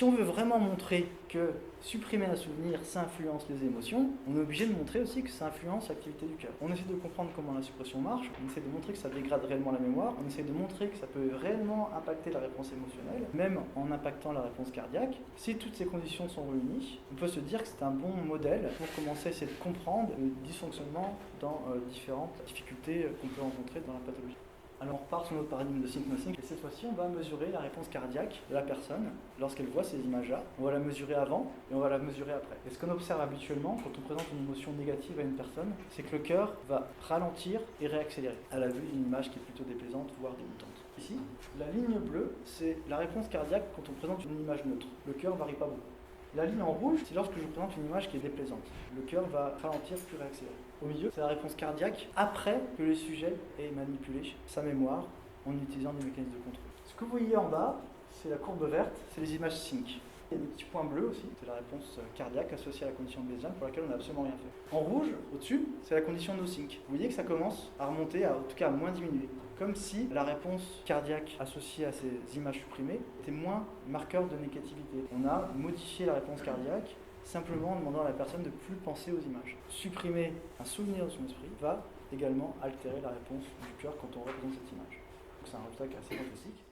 si on veut vraiment montrer que supprimer un souvenir, ça influence les émotions, on est obligé de montrer aussi que ça influence l'activité du cœur. On essaie de comprendre comment la suppression marche, on essaie de montrer que ça dégrade réellement la mémoire, on essaie de montrer que ça peut réellement impacter la réponse émotionnelle, même en impactant la réponse cardiaque. Si toutes ces conditions sont réunies, on peut se dire que c'est un bon modèle pour commencer à essayer de comprendre le dysfonctionnement dans différentes difficultés qu'on peut rencontrer dans la pathologie. Alors on repart sur notre paradigme de think nothing, et cette fois-ci on va mesurer la réponse cardiaque de la personne lorsqu'elle voit ces images-là. On va la mesurer avant et on va la mesurer après. Et ce qu'on observe habituellement quand on présente une émotion négative à une personne, c'est que le cœur va ralentir et réaccélérer à la vue d'une image qui est plutôt déplaisante, voire dégoûtante. Ici, la ligne bleue, c'est la réponse cardiaque quand on présente une image neutre. Le cœur ne varie pas beaucoup. La ligne en rouge, c'est lorsque je présente une image qui est déplaisante. Le cœur va ralentir puis réaccélérer. Au milieu, c'est la réponse cardiaque après que le sujet ait manipulé sa mémoire en utilisant des mécanismes de contrôle. Ce que vous voyez en bas, c'est la courbe verte, c'est les images sync. Il y a des petits points bleus aussi, c'est la réponse cardiaque associée à la condition bayésienne pour laquelle on n'a absolument rien fait. En rouge, au-dessus, c'est la condition no sync. Vous voyez que ça commence à remonter, en tout cas à moins diminuer. Comme si la réponse cardiaque associée à ces images supprimées était moins marqueur de négativité. On a modifié la réponse cardiaque simplement en demandant à la personne de ne plus penser aux images. Supprimer un souvenir de son esprit va également altérer la réponse du cœur quand on représente cette image. Donc c'est un résultat qui est assez fantastique.